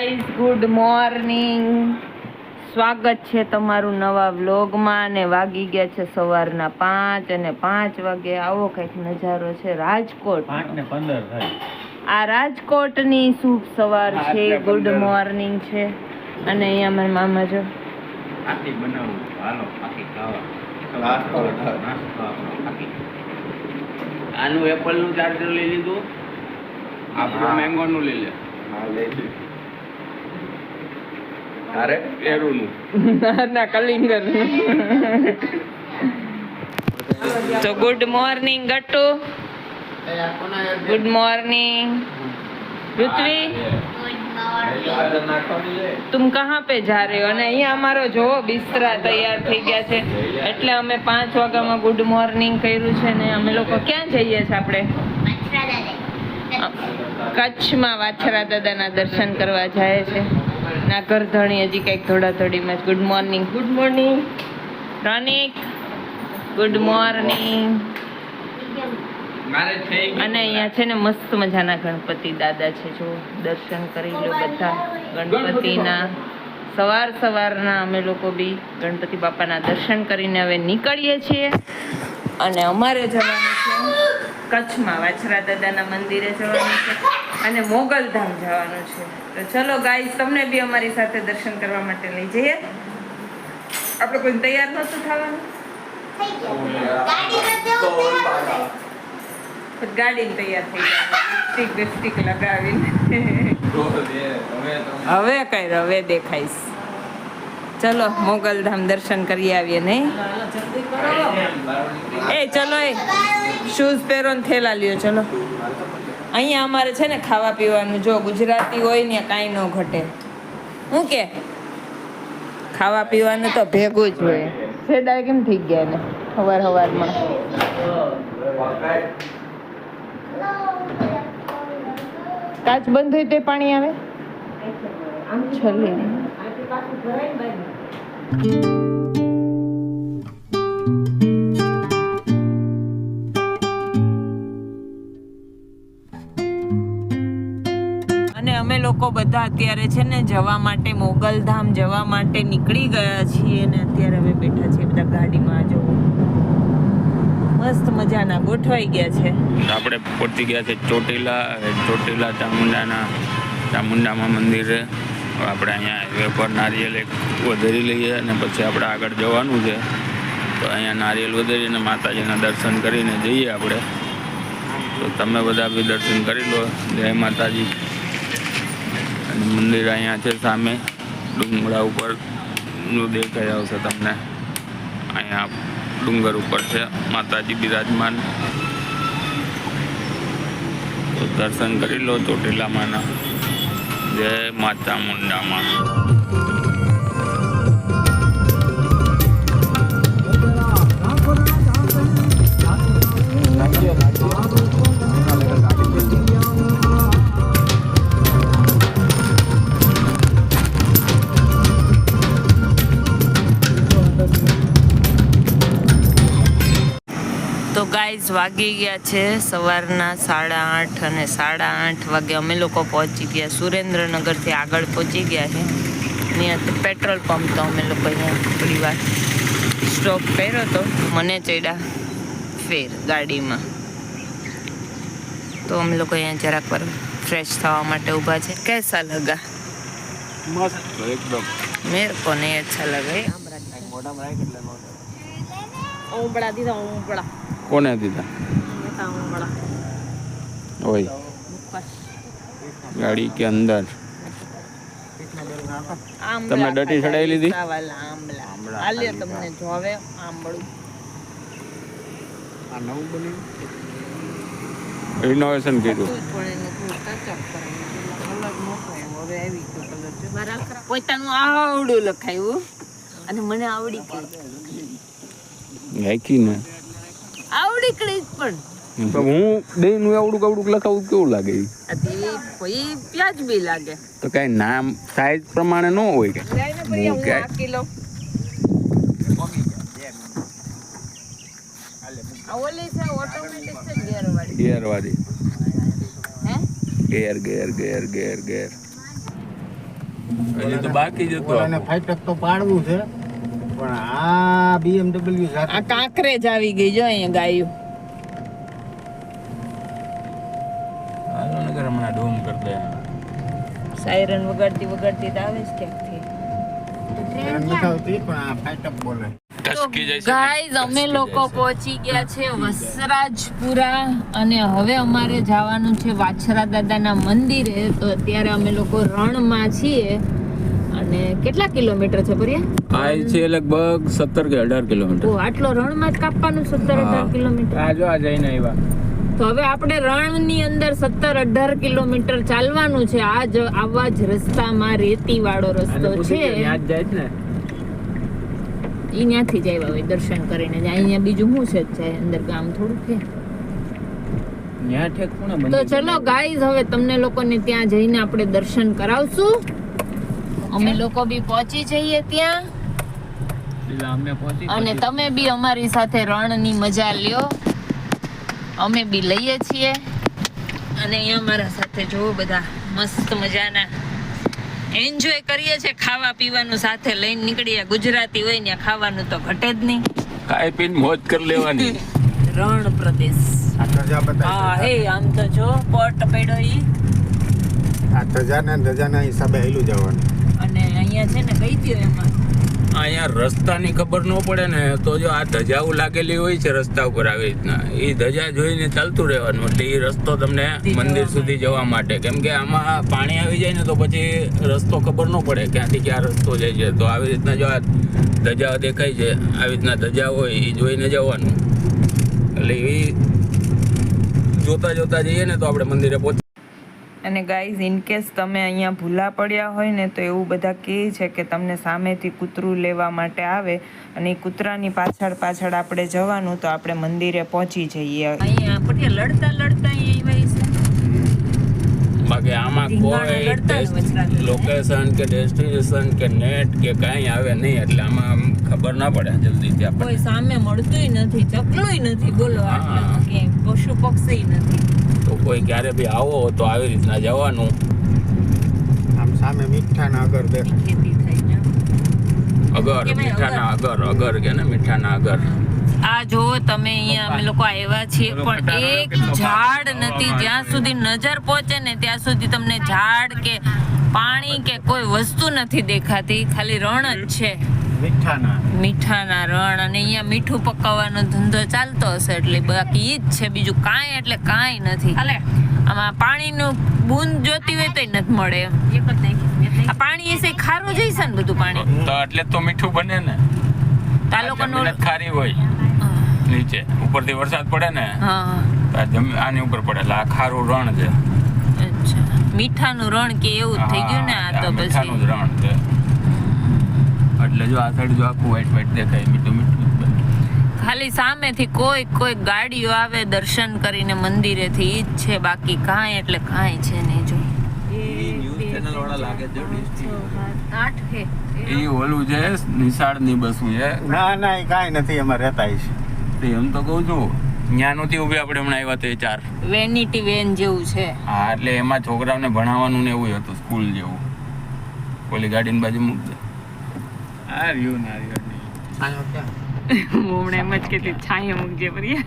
Guys, good morning. સ્વાગત છે તમારું નવા વ્લોગમાં. અને વાગી ગયા છે સવારના 5 અને 5 વાગે આવો કંઈક નજારો છે રાજકોટ. 5:15 થાય. આ રાજકોટની શુભ સવાર છે, ગુડ મોર્નિંગ છે. અને અહીંયા મારા મામા જો આખી બનાવું, હાલો આખી ખાવા. આનું એપલ નું ચાર્જર લઈ લીધું, આપણું મેંગો નું લઈ લે. અરે એરુનું ના કલિંગર. તો good morning Gattu, good morning પૃથ્વી. तुम कहाँ पे जा रहे हो? અને અહીંયા અમારો જો બિસ્તરા તૈયાર થઈ ગયા છે, એટલે અમે 5 વાગ્યામાં ગુડ મોર્નિંગ કર્યું છે. ને અમે લોકો ક્યાં જઈએ છીએ? આપણે કચ્છમાં વાછરા દાદાના દર્શન કરવા જાય છે. ના ઘરધણી હજી કંઈક ધોડાધોડીમાં જ. Good morning, good morning Ronik, good morning. અને અહીંયા છે ને મસ્ત મજાના ગણપતિ દાદા છે, જો દર્શન કરી લો બધા ગણપતિના. સવારના અમે લોકો બી ગણપતિ બાપાના દર્શન કરીને હવે નીકળીએ છીએ. અને અમારે જવાનું છે કચ્છમાં વાછરા દાદાના મંદિરે જવાનું છે અને મોગલધામ જવાનું છે. તો ચલો ગાઈસ, તમને બી અમારી સાથે દર્શન કરવા માટે લઈ જઈએ. આપણે કોઈ તૈયાર નહોતું થવાનું, ગાડીને તૈયાર થઈ ગયા લિપસ્ટિક લગાવીને. હવે કઈ હવે દેખાઈશ. ચલો મોગલધામ દર્શન કરી આવીએ. નહીં એ ચલો, એ શૂઝ પહેરો ને થેલા લ્યો. ચલો, અહીંયા અમારે છે ને ખાવા પીવાનું, જો ગુજરાતી હોય ને કાંઈ ન ઘટે. શું કે ખાવા પીવાનું તો ભેગું જ હોય. સેડા કેમ થઈ ગયા ને સવારમાં? કાચ બંધ હોય તે પાણી આવે છલી. અને અમે લોકો બધા અત્યારે છે ને જવા માટે, મોગલધામ જવા માટે નીકળી ગયા છીએ. ને અત્યારે અમે બેઠા છીએ બધા ગાડીમાં. જો મસ્ત મજાના ગોઠવાઈ ગયા છે. આપણે પહોંચી ગયા છે ચોટીલા ચામુંડામાં મંદિરે. આપણે અહીંયા હાઈવે પર નારિયેલ એક વધેરી લઈએ અને પછી આપણે આગળ જવાનું છે. તો અહીંયા નારિયેલ વધેરીને માતાજીના દર્શન કરીને જઈએ આપણે. તો તમે બધા બી દર્શન કરી લો. જય માતાજી. અને મંદિર અહીંયા છે સામે ડુંગરા ઉપરનું દેખાઈ આવશે તમને. અહીંયા ડુંગર ઉપર છે માતાજી બિરાજમાન. તો દર્શન કરી લો ચોટીલામાંના. જય માતા મુંડામાં. તો ગાઈઝ, વાગી ગયા છે સવારના 8:30 અને 8:30 વાગે અમે લોકો પહોંચી ગયા સુરેન્દ્રનગરથી આગળ પહોંચી ગયા છે. અહીંયાથી પેટ્રોલ પંપ તો અમે લોકો અહીંયા થોડી વાર સ્ટોપ કર્યો તો. મને ચડ્યા ફેર ગાડીમાં. તો અમે લોકો અહીંયા જરાક વાર ફ્રેશ થવા માટે ઊભા છે. कैसा लगा? મસ્ત એકદમ. मेरे को नहीं अच्छा लगा. ऊबड़ा दीदा, ऊबड़ा કોને દીધા? ઓય ગાડી કે અંદર તમે ડટી ચડાવી લીધી? તમને જોવે આંબળું રિનોવેશન કર્યું. પોતાનું આવડું લખાયું અને મને આવડી હાકી ને આવડી કડી પણ હું દેનું આવડું કવડું લખાવું કેવું લાગે? કોઈ પ્યાજ બી લાગે તો કઈ નામ સાઈઝ પ્રમાણે ન હોય કે કિલો ઓલી છે ઓટોમેટિક છે ગેર વાળી. ગેર હજી તો બાકી જ હતું ઓલાને ફાટક તો પાડવું છે પણ આ BMW આ સાથે કાંકરેજ આવી ગઈ જો અહીંયા ગાયું. હાલો નગર હમણાં ડોમ કરી દે. સાયરન વગાડતી વગાડતી તો આવે જ ક્યાંકથી. નથી આવતી પણ આ ફાટક બોલે. ટસકી જાય છે. ગાઈઝ અમે લોકો પહોંચી ગયા છે વસરાજપુરા અને હવે અમારે જવાનું છે વાછરા દાદાના મંદિરે. તો અત્યારે અમે લોકો રણમાં છીએ અને કેટલા કિલોમીટર છે ભર્યા? આ છે લગભગ 17 કે 18 કિલોમીટર. ઓ આટલો રણમાં જ કાપવાનું 17-18 કિલોમીટર. આ જો આ જઈને આવ્યા. તો હવે આપણે રણની અંદર 17-18 કિલોમીટર ચાલવાનું છે. આવા જ રસ્તામાં રેતી વાળો રસ્તો છે. ઈ ત્યાંથી જ આવ્યા હોય દર્શન કરીને. અહીંયા બીજું શું છે જાય અંદર ગામ થોડું છે. તો ચલો ગાઈઝ હવે તમને લોકોને ત્યાં જઈને આપણે દર્શન કરાવશું. અમે લોકો બી પહોંચી જઈએ ત્યાં અને તમે બી અમારી સાથે રણની મજા લ્યો. અમે બી લઈએ છીએ અને અહીંયા મારા સાથે જો બધા મસ્ત મજાના એન્જોય કરીએ છીએ. ખાવા પીવાનું સાથે લઈને નીકળીએ. ગુજરાતી હોય ને ખાવાનું તો ઘટે જ નહીં. ખાઈ પીને મોજ કરી લેવાની. રણ પ્રદેશ. આ ધજા હા બતાવી હે આમ તો જો પોટ પડ્યો ઈ આ ધજાના હિસાબે હેલું જવાનું. અને અહીંયા છે ને કઈ દ્યો એમાં અહીંયા રસ્તાની ખબર ન પડે ને તો જો આ ધજાઓ લાગેલી હોય છે રસ્તા ઉપર આવી રીતના એ ધજા જોઈને ચાલતું રહેવાનું. એટલે એ રસ્તો તમને મંદિર સુધી જવા માટે, કેમ કે આમાં પાણી આવી જાય ને તો પછી રસ્તો ખબર ન પડે ક્યાંથી ક્યાં રસ્તો જાય છે. તો આવી રીતના જો આ ધજા દેખાય છે આવી રીતના ધજા હોય એ જોઈને જવાનું. એટલે એ જોતા જોતા જઈએ ને તો આપણે મંદિરે પહોંચી. અને ગાઈઝ ઇન કેસ તમે અહીંયા ભૂલા પડ્યા હોય ને તો એવું બધા કહે છે કે તમને સામેથી કૂતરું લેવા માટે આવે અને એ કૂતરાની પાછળ પાછળ આપણે જવાનું તો આપણે મંદિરે પહોંચી જઈએ. અહીંયા આપણે લડતા અહીંયા આવ્યા છે. બાકી આમાં કોઈ લોકેશન કે ડેસ્ટિનેશન કે નેટ કે કાંઈ આવે નહીં. એટલે આમાં ખબર ના પડે જલ્દીથી આપણે. કોઈ સામે મળતુંય નથી, ચકલુંય નથી, બોલો આટલા કે પશુ પક્ષી નથી. તો કોઈ ક્યારે બી આવો તો આવી રીતના જવાનું. આમ સામે મીઠાના અગર દેખાય. ખેતી થઈ ને અગર મીઠાના અગર કે ને મીઠાના અગર. આ જો તમે અહીંયા અમે લોકો આવ્યા છીએ પણ એક ઝાડ નથી. જ્યાં સુધી નજર પહોંચે ને ત્યાં સુધી તમને ઝાડ કે પાણી કે કોઈ વસ્તુ નથી દેખાતી. ખાલી રણ જ છે, મીઠાના રણ. અને અહીંયા મીઠું પકાવવાનો ધંધો ચાલતો હશે એટલે બાકી ઈ જ છે, બીજું કાંઈ એટલે કાંઈ નથી. આમાં પાણીનું બૂંદ જોતી હોય તો નથી મળે. આ પાણી એસે ખારું જઈશે ને બધું પાણી તો એટલે તો મીઠું બને ને. આ લોકોનું ખારી હોય નીચે, ઉપરથી વરસાદ પડે ને હા આની ઉપર પડે એટલે આ ખારું રણ છે. અચ્છા મીઠાનું રણ કે એવું જ થઈ ગયું ને આ તો મીઠાનું જ પછી રણ છે. એટલે જો આ સાઈડ જો આખું વ્હાઈટ વ્હાઈટ દેખાય, મીઠું મીઠું જ બને. ખાલી સામેથી કોઈ ગાડીઓ આવે દર્શન કરીને મંદિરેથી ઈ જ છે, બાકી કાંઈ એટલે કાંઈ છે નહીં. જો એ ઓલું છે નિશાળની બસું છે. ના એ કાંઈ નથી, એમાં રહેતા છે. એમ તો કહું છું ત્યાં નહોતી ઊભી, આપણે હમણાં આવ્યા તો એ 4. વેનિટી વેન જેવું છે. હા એટલે એમાં છોકરાઓને ભણાવવાનું ને એવું હતું, સ્કૂલ જેવું. ઓલી ગાડીની બાજુ મૂકજે. આ રહ્યું ના રહ્યું હમણાં એમ જ કહેતી છાંયો મૂકજે પ્રિયા.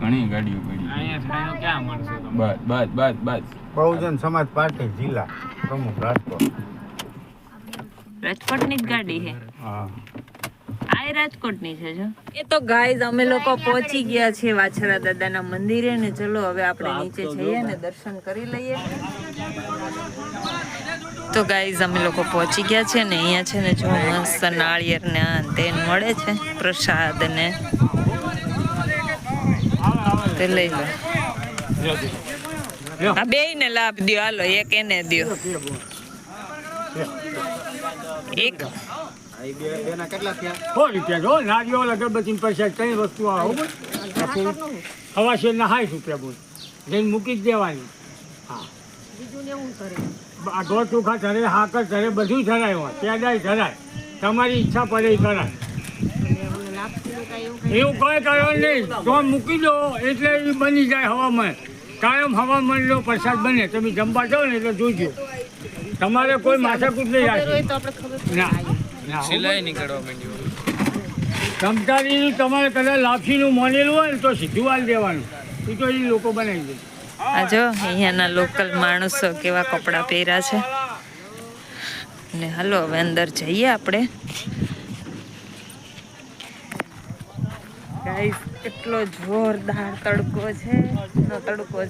ઘણી ગાડીઓ પડી. બસ બહુજન સમાજ પાર્ટી જિલ્લા પ્રમુખ રાજકોટ. રાજકોટની જ ગાડી છે. હા આ રાજકોટની છે જો. એ તો ગાઈઝ અમે લોકો પહોંચી ગયા છીએ વાછરા દાદાના મંદિરે ને ચલો હવે આપણે નીચે જઈએ ને દર્શન કરી લઈએ. તો ગાઈઝ અમે લોકો પહોંચી ગયા છે ને અહીંયા છે ને જો મસ્ત નાળિયેર ને આ તે મળે છે પ્રસાદ ને તે લઈ લો. આ બેય ને લાભ દ્યો, હાલો એક એને દ્યો. એક બેના કેટલા થયા? 100 રૂપિયા જો નારિયેળ અગરબત્તી પૈસા કઈ વસ્તુ આવે હવા શેરના 60 રૂપિયા બોલ જઈને મૂકી જ દેવાની. હા આ ગોળ ચોખા ધરે, હાકર ધરે, બધું ધરાય હોય, પેદાય ધરાય, તમારી ઈચ્છા પડે એ કરાય. એવું કઈ કારણ નહીં, તો મૂકી દો એટલે એ બની જાય હવામાન. કાયમ હવામાન લો પ્રસાદ બને. તમે જમવા જાઓ ને એટલે જોજો તમારે કોઈ માથાકૂટ નહીં ખબર હોય રાખી. તો આપણે ખબર ના પડે. ના સિલાઈ નીકળવા માંડ્યું. સમતારીનું તમારે કદાચ લાપસીનું મોનેલું હોય ને તો સીધું વાલ દેવાનું. એ તો એ લોકો બનાવી દે. આ જો અહીંયાના લોકલ માણસો કેવા કપડાં પહેર્યા છે. ને હાલો હવે અંદર જઈએ આપણે. ગાઈસ એટલો જોરદાર તડકો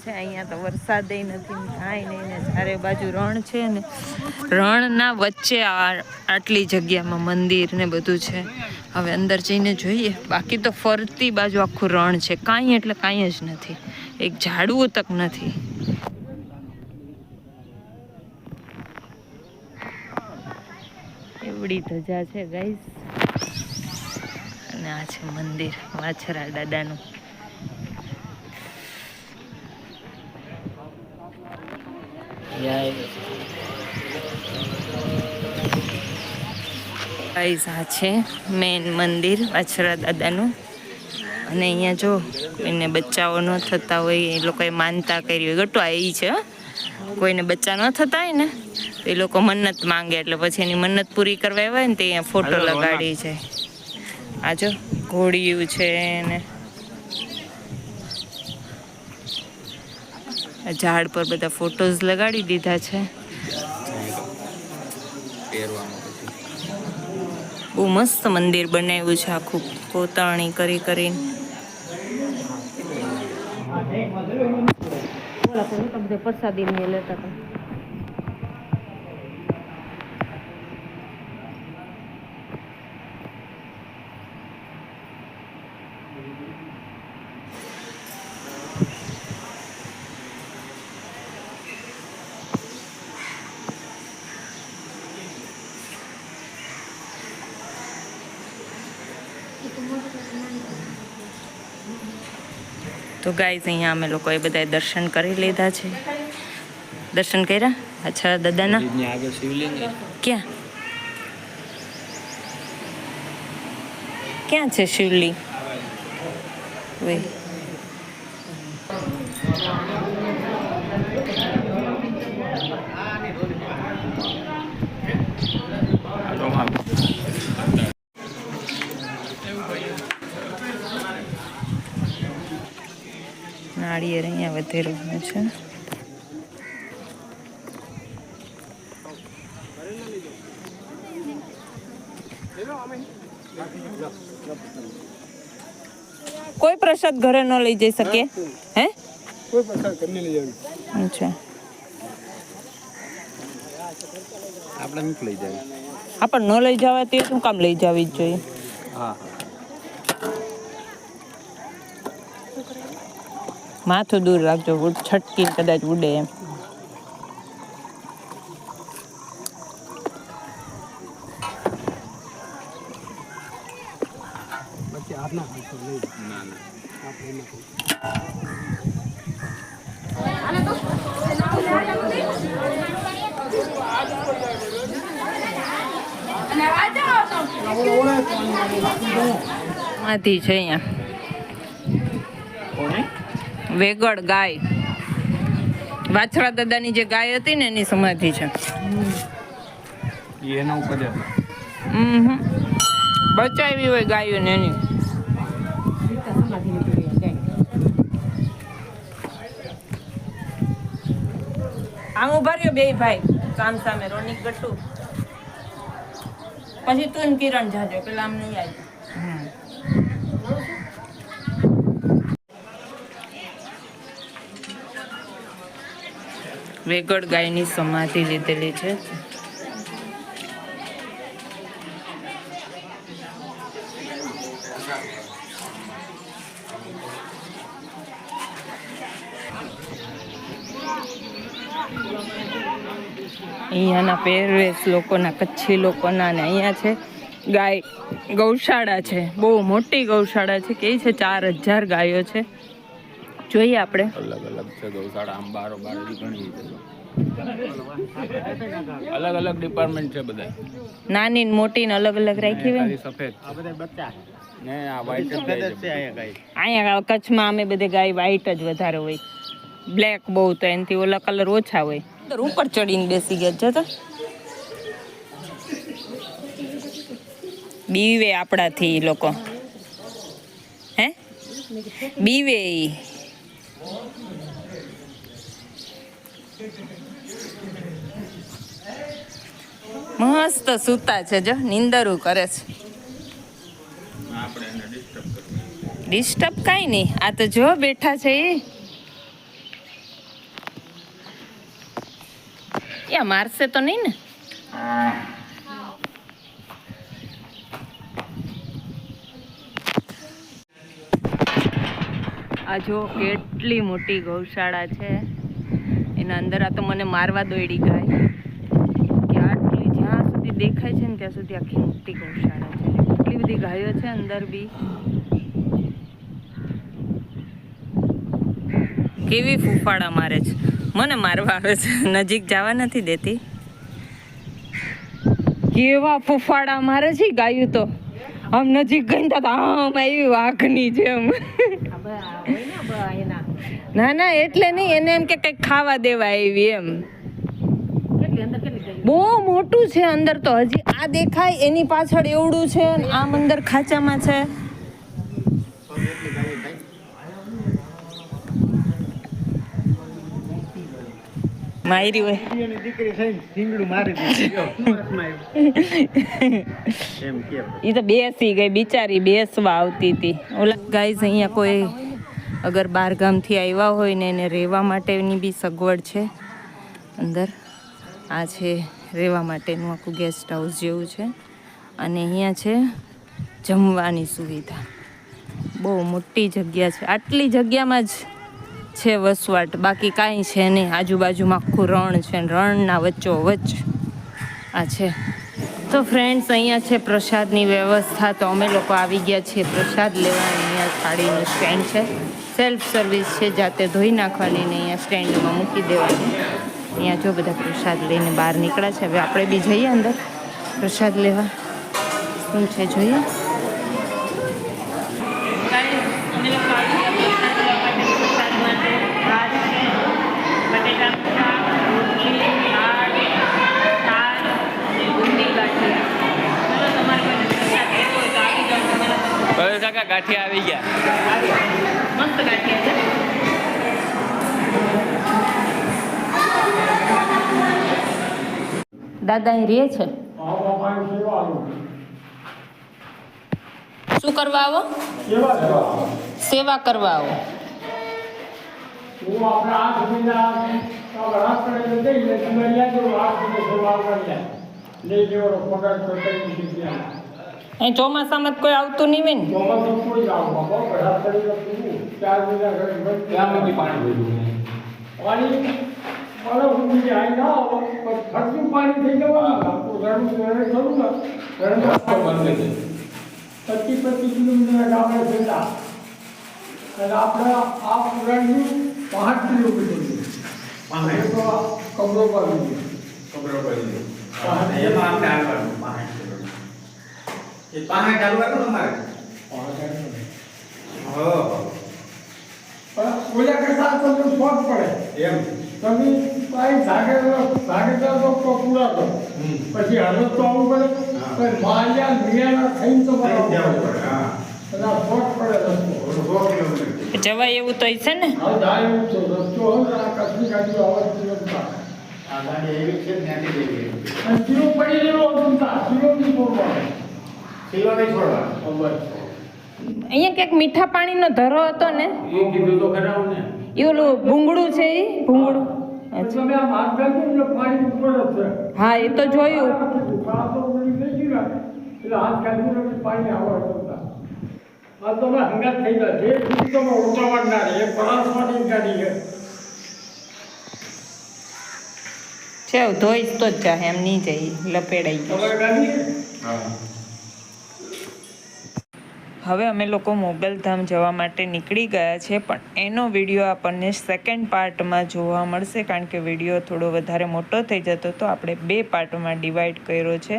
છે, અહીંયા તો વરસાદ નથી, કાંઈ નહીં ને ચારે બાજુ રણ છે ને રણના વચ્ચે આટલી જગ્યામાં મંદિર ને બધું છે. હવે અંદર જઈને જોઈએ. બાકી તો ફરતી બાજુ આખું રણ છે, કાંઈ એટલે કાંઈ જ નથી, એક ઝાડવું તક નથી. એવડી ધજા છે ગાઈસ. અને આ છે મંદિર વાછરા દાદાનું. ગાઈસ આ છે મેન મંદિર વાછરા દાદાનું. અને અહીંયા જો કોઈને બચ્ચાઓ ન થતા હોય, એ લોકોએ માનતા કરી હોય, ગટુ આ એ છે, કોઈને બચ્ચા ન થતા હોય ને તો એ લોકો મન્નત માંગે, એટલે પછી એની મન્નત પૂરી કરવા આવે ને તે અહીંયા ફોટો લગાડી છે. આ જો ઘોડિયું છે ને ઝાડ પર બધા ફોટોઝ લગાડી દીધા છે. બહુ મસ્ત મંદિર બનાવ્યું છે, આખું કોતરણી કરી કરીને. પ્રસાદી લેતા હતા. તો ગાઈઝ અહીંયા અમે લોકોએ બધાએ દર્શન કરી લીધા છે. દર્શન કર્યા અચ્છા દાદાના. આગળ શિવલિંગ ક્યાં ક્યાં છે શિવલિંગ? વે નાળિયેર અહીંયા વધેરું છે. કોઈ પ્રસાદ ઘરે ન લઈ જઈ શકે? હે કોઈ પ્રસાદ કરીને લઈ જવાનું. અચ્છા આપણે નથી લઈ જાય. આપણે ન લઈ જવા તે શું કામ લઈ જવી જ જોઈએ? હા માથું દૂર રાખજો, છટકી કદાચ ઉડે એમ. પછી આપના નહીં. ના ના આથી છે અહીંયા વેગડ ગાય, વાછરા દાદાની જે ગાય હતી ને એની સમાધિ છે. એના ઉપર જ બચાવી હોય ગાયો ને એની. આમ ઉભા રહ્યો બે ભાઈ કામ સામે. રોનિક ગટ્ટુ પછી તું ને કિરણ જાજો, પેલા આમ નહીં આવી. વેગડ ગાયની સમાધિ લીધેલી છે. અહીંયાના પહેરવેશ લોકોના, કચ્છી લોકોના. ને અહીંયા છે ગાય ગૌશાળા છે, બહુ મોટી ગૌશાળા છે. કે છે 4000 ગાયો છે. જોઈએ આપણે. અલગ અલગ છે ગૌશાળા. આમ બારો બાર ઘણી અલગ અલગ ડિપાર્ટમેન્ટ છે બધા. નાની ને મોટી ને અલગ અલગ રાખી હોય ને. સફેદ આ બધા બચ્ચા ને આ વ્હાઈટ જ સફેદ જ છે. છે અહીંયા ગાય. અહીંયા કચ્છમાં અમે બધે ગાય વ્હાઈટ જ વધારે હોય, બ્લેક બહુ, તો એનાથી ઓલા કલર ઓછા હોય. અંદર ઉપર ચડીને બેસી ગયા જતો બીવે આપણાથી ઈ લોકો હે બીવે ઈ મસ્ત સૂતા છે જો નીંદરું કરે છે ડિસ્ટર્બ કાંઈ નહીં આ તો જો બેઠા છે એ મારશે તો નહીં ને આ જો કેટલી મોટી ગૌશાળા છે એના અંદર આ તો મને મારવા દોડી ગાય કે આટલી જ્યાં સુધી દેખાય છે ને ત્યાં સુધી આખી મોટી ગૌશાળા છે એટલી બધી ગાયો છે અંદર બી કેવી ફૂફાડા મારે છે મને મારવા આવે છે નજીક જવા નથી દેતી કેવા ફૂફાડા મારે છે ગાયું તો આમ નજીક ગઈ તો આમ આવી વાઘની જેમ ના ના એટલે નહીં એને એમ કે કંઈક ખાવા દેવા આવી એમ બહુ મોટું છે અંદર તો હજી આ દેખાય એની પાછળ એવડું છે આમ અંદર ખાચામાં છે મારી હોય દીકરી થઈને ઢીંગડું મારી એમ કેમ એ તો બેસી ગઈ બિચારી બેસવા આવતી હતી ઓલા ગાઈઝ અહીંયા કોઈ અગર બહારગામથી આવ્યા હોય ને એને રહેવા માટેની બી સગવડ છે અંદર આ છે રહેવા માટેનું આખું ગેસ્ટ હાઉસ જેવું છે અને અહીંયા છે જમવાની સુવિધા બહુ મોટી જગ્યા છે આટલી જગ્યામાં જ છે વસવાટ બાકી કાંઈ છે નહીં આજુબાજુમાં આખું રણ છે રણના વચ્ચોવચ્ચ આ છે તો ફ્રેન્ડ્સ અહીંયા છે પ્રસાદની વ્યવસ્થા તો અમે લોકો આવી ગયા છીએ પ્રસાદ લેવા અહીંયા થાળીનું સ્ટેન્ડ છે સેલ્ફ સર્વિસ છે જાતે ધોઈ નાખવાની ને અહીંયા સ્ટેન્ડમાં મૂકી દેવાની અહીંયા જો બધા પ્રસાદ લઈને બહાર નીકળ્યા છે હવે આપણે બી જઈએ અંદર પ્રસાદ લેવા શું છે જોઈએ ગાંઠિયા આવી ગયા મસ્ત ગાંઠિયા છે દાદા અહીં રહે છે શું કરવા આવો સેવા કરવા આવો અહીં ચોમાસામાં કોઈ આવતું નહીં હોય ને પચીસ કિલોમીટર ગામડે થયેલા અને આપણે આ પુરાણનું 5 કિલોમીટર કમરો પાડી એમાં આપણે આવવાનું 5 ચાલવાનું અમારે પણ ઓલા કરતા તમને શોખ પડે એમ તમે કાંઈ જાગે તો પૂરા કરો પછી હરત તો આવું પડે પણ માલ્યા મિયાના થઈને તો શોખ પડે રસ્તો જવાય એવું તો છે ને હવે જાય એવું છે રસ્તો હોય આ કચ્છની ગાડીઓ આવવા આ ગાડી એવી છે ત્યાંથી જઈએ અને કિલો પડી રહ્યો ચિંતા કિલો નહીં બોલવાનો કિલો નહીં છોડવા બસ અહીંયા ક્યાંક મીઠા પાણીનો ધરો હતો ને એ કીધું તો ખરા ને એ ઓલું ભૂંગળું છે એ ભૂંગળું તમે આ માર્ગ ગાડી એટલે પાણી ઉપર જ છે હા એ તો જોયું એટલે હાથ કાઢી પાણી આવવા આ તમે હંગાત થઈ જાય જે સુધી તમે ઉતાવળના રહે એ પરાસવાની ગાડી છે ધોઈશ તો જ જાય એમ નહીં જાય લપેડાઈ ગયું તમારી ગાડી હા હવે અમે લોકો મોગલધામ જવા માટે નીકળી ગયા છે પણ એનો વિડીયો આપણને સેકન્ડ પાર્ટમાં જોવા મળશે કારણ કે વિડીયો થોડો વધારે મોટો થઈ જતો તો આપણે 2 પાર્ટમાં ડિવાઈડ કર્યો છે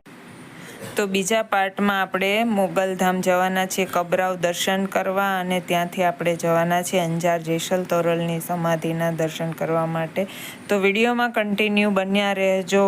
તો બીજા પાર્ટમાં આપણે મોગલધામ જવાના છીએ કબરાવ દર્શન કરવા, અને ત્યાંથી આપણે જવાના છીએ અંજાર જેસલ તોરલની સમાધિના દર્શન કરવા માટે. તો વિડીયોમાં કન્ટિન્યુ બન્યા રહેજો.